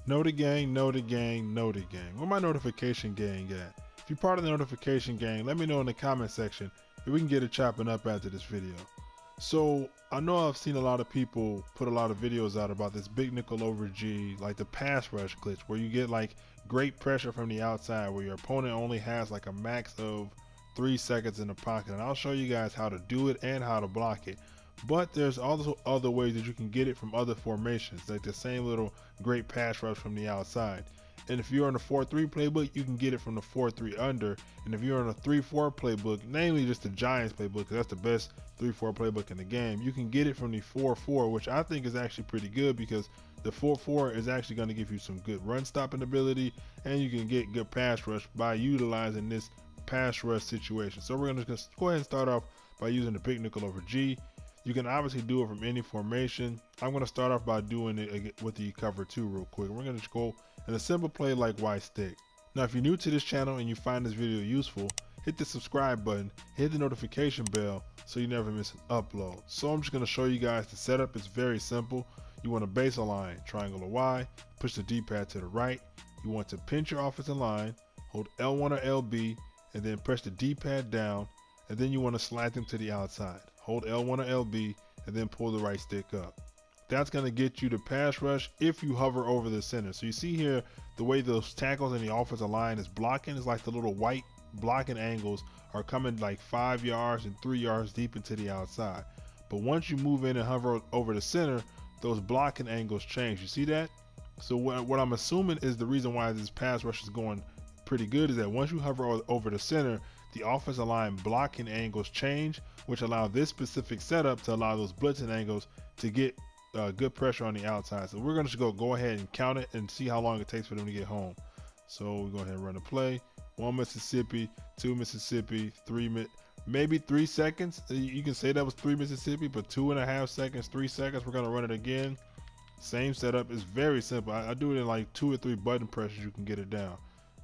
Know the gang, know the gang, know the gang. Where my notification gang at? If you're part of the notification gang, let me know in the comment section if we can get it chopping up after this video. So I know I've seen a lot of people put a lot of videos out about this big nickel over G, like the pass rush glitch, where you get like great pressure from the outside, where your opponent only has like a max of 3 seconds in the pocket. And I'll show you guys how to do it and how to block it. But there's also other ways that you can get it from other formations, like the same little great pass rush from the outside. And if you're on the 4-3 playbook, you can get it from the 4-3 under. And if you're on a 3-4 playbook, namely just the Giants playbook, because that's the best 3-4 playbook in the game, you can get it from the 4-4, which I think is actually pretty good, because the 4-4 is actually going to give you some good run stopping ability, and you can get good pass rush by utilizing this pass rush situation. So we're going to just go ahead and start off by using the big nickel over G. You can obviously do it from any formation. I'm going to start off by doing it with the cover 2 real quick. We're going to just go in a simple play like Y stick. Now, if you're new to this channel and you find this video useful, hit the subscribe button, hit the notification bell so you never miss an upload. So I'm just going to show you guys the setup. It's very simple. You want to base align, triangle or Y, push the D-pad to the right. You want to pinch your offensive line, hold L1 or LB, and then press the D-pad down, and then you want to slide them to the outside. Hold L1 or LB and then pull the right stick up. That's going to get you the pass rush if you hover over the center. So you see here the way those tackles in the offensive line is blocking is like the little white blocking angles are coming like 5 yards and 3 yards deep into the outside. But once you move in and hover over the center, those blocking angles change. You see that? So what I'm assuming is the reason why this pass rush is going pretty good is that once you hover over the center, the offensive line blocking angles change, which allow this specific setup to allow those blitzing angles to get good pressure on the outside. So we're going to go ahead and count it and see how long it takes for them to get home. So we go ahead and run the play. 1 Mississippi, 2 Mississippi, 3 maybe 3 seconds. You can say that was 3 Mississippi, but 2.5 seconds, 3 seconds. We're going to run it again. Same setup. It's very simple. I do it in like 2 or 3 button presses. You can get it down.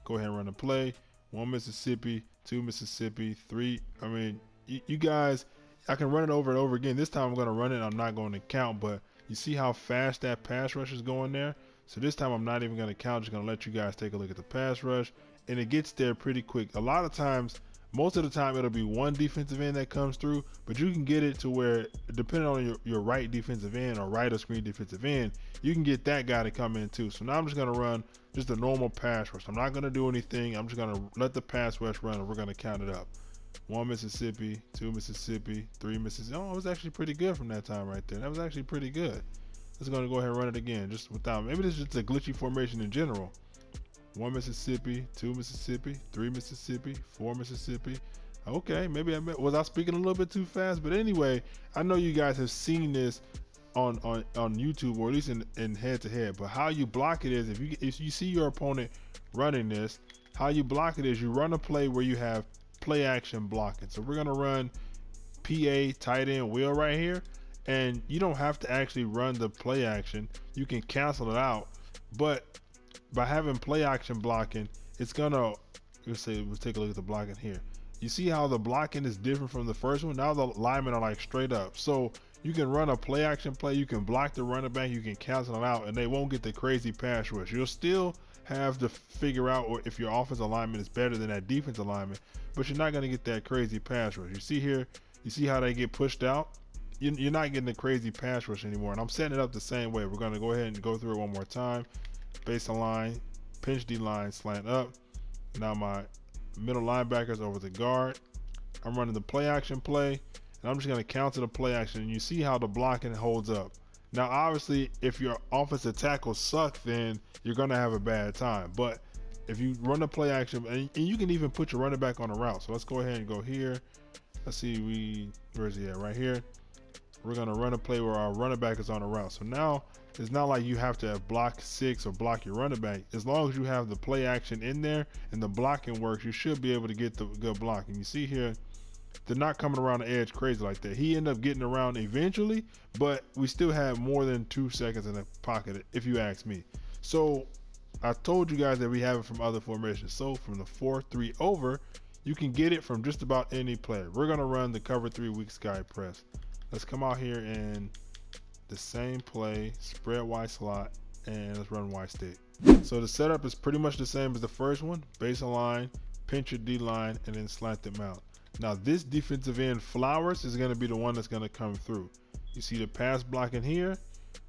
Go ahead and run the play. 1 Mississippi, 2 Mississippi, 3. I mean, you guys, I can run it over and over again. This time I'm going to run it. I'm not going to count, but you see how fast that pass rush is going there? So this time I'm not even going to count. Just going to let you guys take a look at the pass rush, and it gets there pretty quick. A lot of times, most of the time, it'll be one defensive end that comes through, but you can get it to where, depending on your right defensive end or right of screen defensive end, you can get that guy to come in too. So now I'm just going to run just a normal pass rush. I'm not going to do anything. I'm just going to let the pass rush run, and we're going to count it up. 1 Mississippi, 2 Mississippi, 3 Mississippi. Oh, it was actually pretty good from that time right there. That was actually pretty good. Let's go ahead and run it again, just without, maybe this is just a glitchy formation in general. 1 Mississippi, 2 Mississippi, 3 Mississippi, 4 Mississippi. Okay, maybe was I speaking a little bit too fast? But anyway, I know you guys have seen this on YouTube, or at least in head to head. But how you block it is, if you see your opponent running this, how you block it is you run a play where you have play action blocking. So we're gonna run PA tight end wheel right here, and you don't have to actually run the play action. You can cancel it out, but by having play action blocking, it's gonna, let's take a look at the blocking here. You see how the blocking is different from the first one? Now the linemen are like straight up. So you can run a play action play, you can block the running back, you can cancel it out, and they won't get the crazy pass rush. You'll still have to figure out if your offensive alignment is better than that defensive alignment, but you're not gonna get that crazy pass rush. You see here, you see how they get pushed out? You're not getting the crazy pass rush anymore, and I'm setting it up the same way. We're gonna go ahead and go through it one more time. Base align, pinch D line, slant up. Now my middle linebackers over the guard. I'm running the play action play, and I'm just going to counter the play action, and you see how the blocking holds up. Now obviously if your offensive tackles suck, then you're going to have a bad time, but if you run the play action, and you can even put your running back on a route. So let's go ahead and go here. Let's see, where is he at? Right here. We're going to run a play where our running back is on a route. So now it's not like you have to have block 6 or block your running back. As long as you have the play action in there and the blocking works, you should be able to get the good blocking. You see here, they're not coming around the edge crazy like that. He ended up getting around eventually, but we still have more than 2 seconds in the pocket, if you ask me. So I told you guys that we have it from other formations. So from the 4-3 over, you can get it from just about any player. We're going to run the cover 3 weak sky press. Let's come out here and the same play, spread wide slot, and let's run Y stick. So the setup is pretty much the same as the first one. Base align, pinch your D line, and then slant them out. Now this defensive end Flowers is going to be the one that's going to come through. You see the pass blocking here.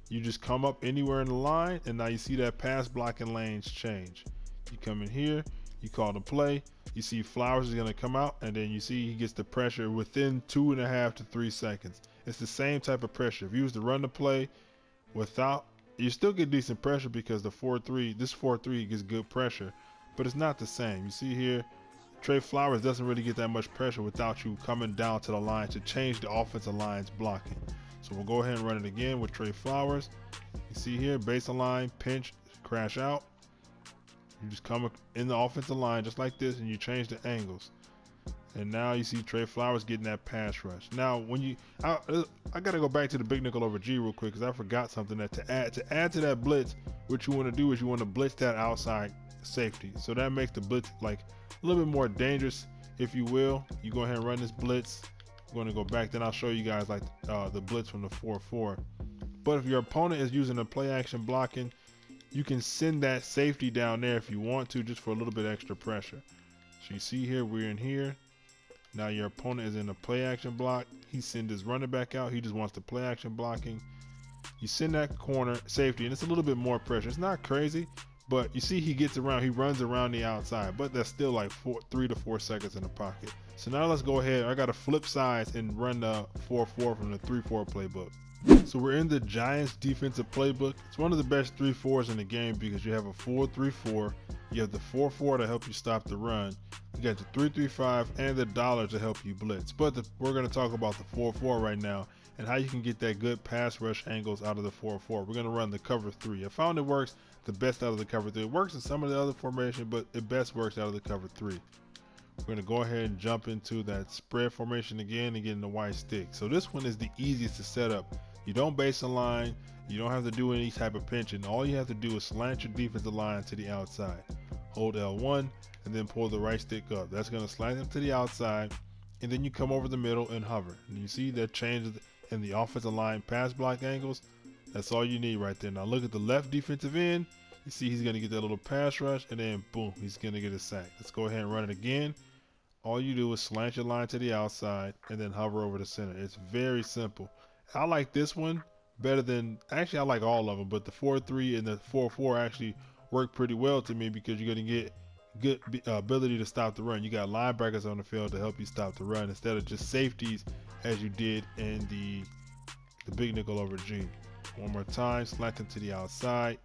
You just come up anywhere in the line, and now you see that pass blocking lanes change. You come in here, you call the play. You see Flowers is going to come out, and then you see he gets the pressure within 2.5 to 3 seconds. It's the same type of pressure. If you was to run the play without, you still get decent pressure because the 4-3, this 4-3 gets good pressure, but it's not the same. You see here, Trey Flowers doesn't really get that much pressure without you coming down to the line to change the offensive line's blocking. So we'll go ahead and run it again with Trey Flowers. You see here, base align, pinch, crash out. You just come in the offensive line just like this, and you change the angles. And now you see Trey Flowers getting that pass rush. Now, when you, I gotta go back to the big nickel over G real quick because I forgot something. That to add to that blitz, what you want to do is you want to blitz that outside safety. So that makes the blitz like a little bit more dangerous, if you will. You go ahead and run this blitz. I'm going to go back, then I'll show you guys like the blitz from the 4-4. But if your opponent is using a play action blocking, you can send that safety down there if you want to, just for a little bit extra pressure. So you see here, we're in here. Now your opponent is in a play action block. He sends his running back out. He just wants the play action blocking. You send that corner safety, and it's a little bit more pressure. It's not crazy, but you see he gets around, he runs around the outside, but that's still like 3 to 4 seconds in the pocket. So now let's go ahead. I got to flip sides and run the 4-4 from the 3-4 playbook. So we're in the Giants defensive playbook. It's one of the best 3-4s in the game because you have a 4-3-4. You have the 4-4 to help you stop the run. You got the 3-3-5 and the dollar to help you blitz. But we're going to talk about the 4-4 right now and how you can get that good pass rush angles out of the 4-4. We're going to run the cover 3. I found it works the best out of the cover 3. It works in some of the other formation, but it best works out of the cover 3. We're going to go ahead and jump into that spread formation again and get in the Y stick. So this one is the easiest to set up. You don't base a line. You don't have to do any type of pinching. All you have to do is slant your defensive line to the outside. Hold L1 and then pull the right stick up. That's going to slant them to the outside, and then you come over the middle and hover. And you see that changes in the offensive line pass block angles. That's all you need right there. Now look at the left defensive end. You see he's going to get that little pass rush, and then boom, he's going to get a sack. Let's go ahead and run it again. All you do is slant your line to the outside and then hover over the center. It's very simple. I like this one better than, actually I like all of them, but the 4-3 and the 4-4 actually work pretty well to me because you're going to get good ability to stop the run. You got linebackers on the field to help you stop the run instead of just safeties as you did in the big nickel over G. One more time, slant them to the outside.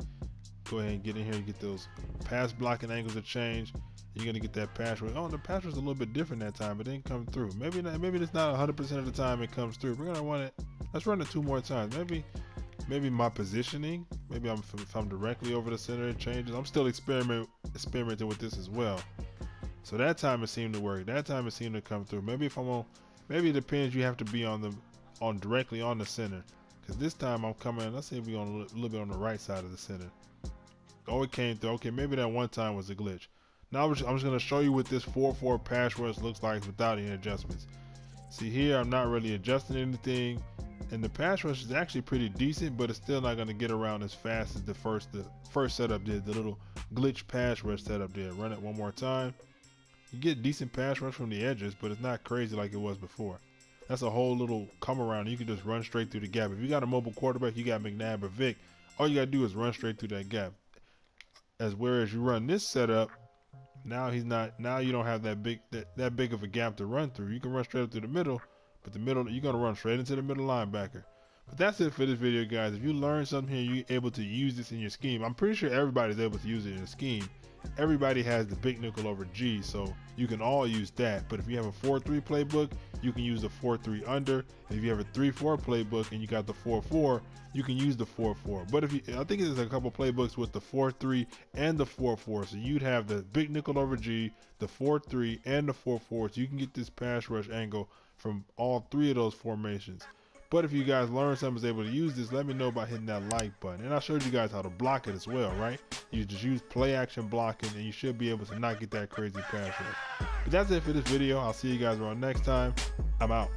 Go ahead and get in here and get those pass blocking angles to change. You're going to get that pass rush. Oh, the pass rush is a little bit different that time. It didn't come through. Maybe not, maybe it's not 100% of the time it comes through. We're going to run it. Let's run it 2 more times. Maybe my positioning. Maybe if I'm directly over the center, it changes. I'm still experimenting with this as well. So that time it seemed to work. That time it seemed to come through. Maybe if I'm on, maybe it depends. You have to be on directly on the center. Because this time I'm coming. Let's say we're on a little bit on the right side of the center. Oh, it came through. Okay, maybe that one time was a glitch. Now I'm just going to show you what this 4-4 pass rush looks like without any adjustments. See here, I'm not really adjusting anything, and the pass rush is actually pretty decent, but it's still not going to get around as fast as the first setup did. The little glitch pass rush setup did. Run it one more time. You get decent pass rush from the edges, but it's not crazy like it was before. That's a whole little come around. You can just run straight through the gap. If you got a mobile quarterback, you got McNabb or Vic, all you got to do is run straight through that gap. Whereas you run this setup, now you don't have that big of a gap to run through. You can run straight up through the middle, but the middle, you're gonna run straight into the middle linebacker. But that's it for this video, guys. If you learned something here, you're able to use this in your scheme. I'm pretty sure everybody's able to use it in a scheme. Everybody has the big nickel over G, so you can all use that. But if you have a 4-3 playbook, you can use the 4-3 under. And if you have a 3-4 playbook and you got the 4-4, you can use the 4-4. But I think there's a couple playbooks with the 4-3 and the 4-4. So you'd have the big nickel over G, the 4-3, and the 4-4. So you can get this pass rush angle from all 3 of those formations. But if you guys learned something, was able to use this, let me know by hitting that like button. And I showed you guys how to block it as well, right? You just use play action blocking and you should be able to not get that crazy pass rush. But that's it for this video. I'll see you guys around next time. I'm out.